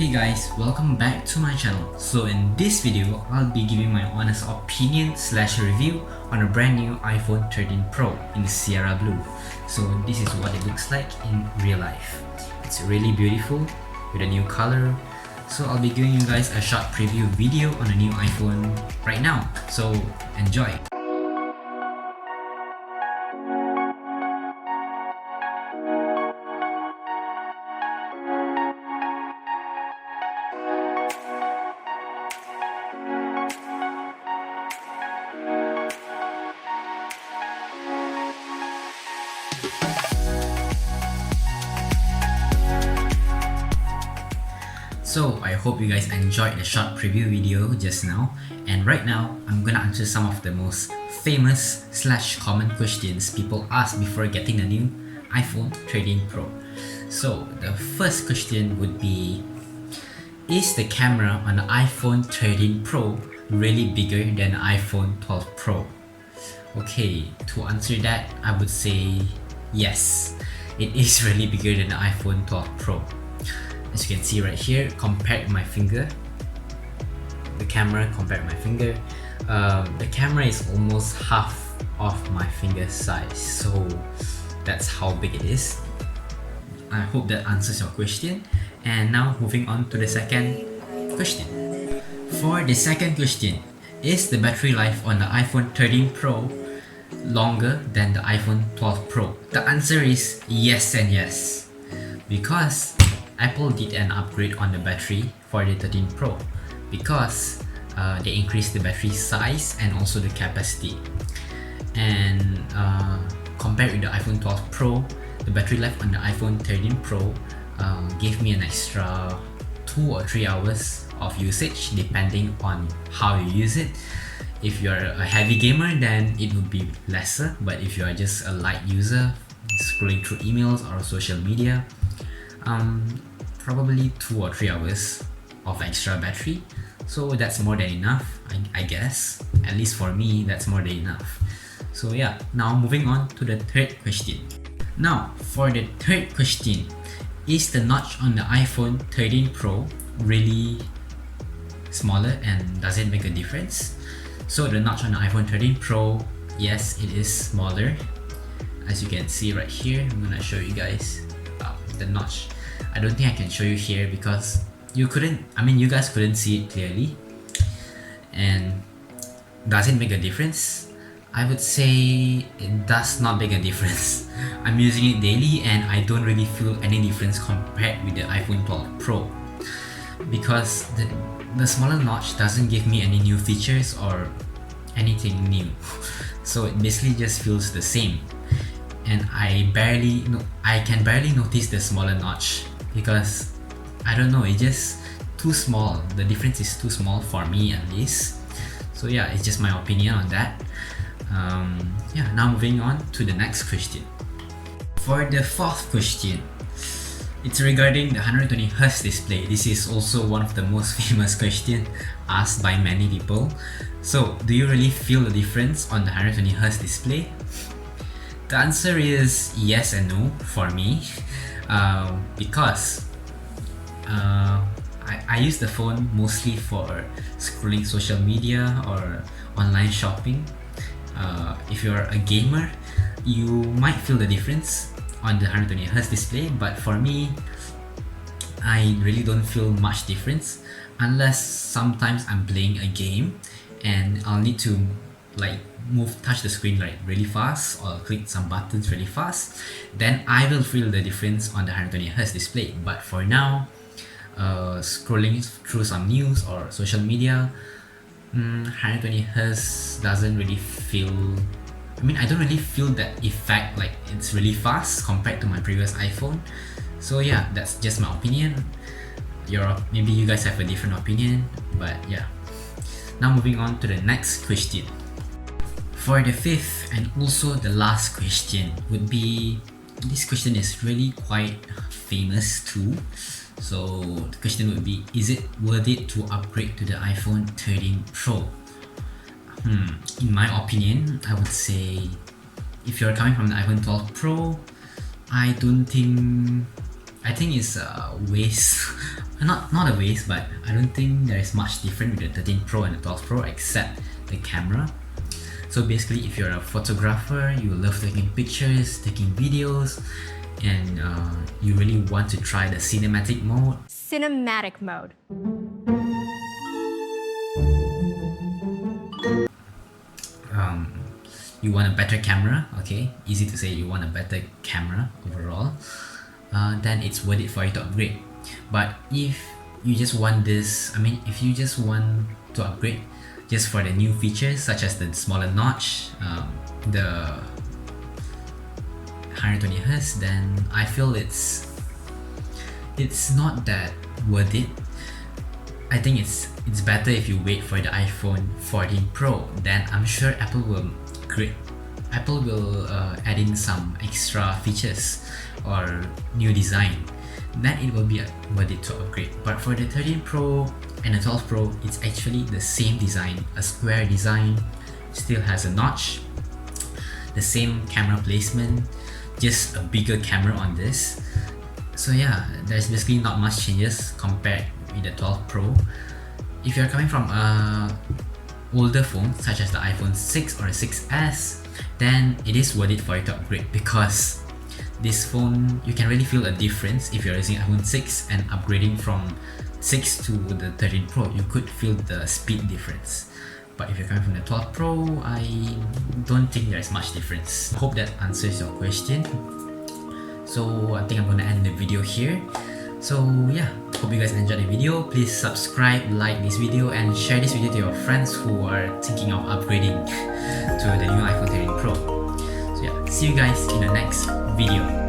Hey guys, welcome back to my channel. So in this video, I'll be giving my honest opinion / review on a brand new iPhone 13 Pro in Sierra Blue. So this is what it looks like in real life. It's really beautiful with a new color. So I'll be giving you guys a short preview video on a new iPhone right now. So enjoy! So I hope you guys enjoyed the short preview video just now, and right now I'm gonna answer some of the most famous / common questions people ask before getting the new iPhone 13 Pro. So the first question would be, is the camera on the iPhone 13 Pro really bigger than the iPhone 12 Pro? Okay, to answer that, I would say yes, it is really bigger than the iPhone 12 Pro. As you can see right here, compared my finger, the camera is almost half of my finger size, so that's how big it is. I hope that answers your question. And now moving on to the second question. For the second question, is the battery life on the iPhone 13 Pro longer than the iPhone 12 Pro? The answer is yes and yes, because Apple did an upgrade on the battery for the 13 Pro because they increased the battery size and also the capacity. And compared with the iPhone 12 Pro, the battery life on the iPhone 13 Pro gave me an extra 2 or 3 hours of usage depending on how you use it. If you're a heavy gamer, then it would be lesser, but if you are just a light user scrolling through emails or social media, probably 2 or 3 hours of extra battery. So that's more than enough, I guess. At least for me, that's more than enough. So yeah, now moving on to the third question. Now for the third question, is the notch on the iPhone 13 Pro really smaller and does it make a difference? So the notch on the iPhone 13 Pro, yes, it is smaller. As you can see right here, I'm gonna show you guys the notch. I don't think I can show you here because you guys couldn't see it clearly. And does it make a difference? I would say it does not make a difference. I'm using it daily and I don't really feel any difference compared with the iPhone 12 Pro, because the smaller notch doesn't give me any new features or anything new. So it basically just feels the same. And I can barely notice the smaller notch because I don't know, it's just too small. The difference is too small for me at least. So yeah, it's just my opinion on that. Yeah, now moving on to the next question. For the fourth question, it's regarding the 120Hz display. This is also one of the most famous questions asked by many people. So do you really feel the difference on the 120Hz display? The answer is yes and no for me, because I use the phone mostly for scrolling social media or online shopping. If you're a gamer, you might feel the difference on the 120Hz display, but for me, I really don't feel much difference unless sometimes I'm playing a game and I'll need to touch the screen really fast or click some buttons really fast, then I will feel the difference on the 120Hz display. But for now, scrolling through some news or social media, 120Hz doesn't really feel, I don't really feel that effect, like it's really fast compared to my previous iPhone. So yeah, that's just my opinion. Maybe you guys have a different opinion, but yeah. Now moving on to the next question. For the fifth and also the last question would be, this question is really quite famous too. So the question would be, is it worth it to upgrade to the iPhone 13 Pro? In my opinion, I would say if you're coming from the iPhone 12 Pro, I think it's a waste not a waste, but I don't think there is much different with the 13 Pro and the 12 Pro except the camera. So basically, if you're a photographer, you love taking pictures, taking videos, and you really want to try the cinematic mode. Cinematic mode. You want a better camera, okay? Easy to say, you want a better camera overall. Then it's worth it for you to upgrade. But if you just want this, if you just want to upgrade just for the new features such as the smaller notch, the 120Hz, then I feel it's not that worth it. I think it's better if you wait for the iPhone 14 Pro. Then I'm sure Apple will add in some extra features or new design. Then it will be worth it to upgrade. But for the 13 Pro and the 12 Pro, it's actually the same design, a square design, still has a notch, the same camera placement, just a bigger camera on this. So yeah, there's basically not much changes compared with the 12 Pro. If you're coming from a older phone such as the iPhone 6 or 6s, then it is worth it for you to upgrade, because this phone, you can really feel a difference. If you're using iPhone 6 and upgrading from 6 to the 13 Pro, you could feel the speed difference. But if you're coming from the 12 Pro, I don't think there's much difference. Hope that answers your question. So I think I'm gonna end the video here. So yeah, hope you guys enjoyed the video. Please subscribe, like this video, and share this video to your friends who are thinking of upgrading to the new iPhone 13 Pro. So yeah, see you guys in the next video.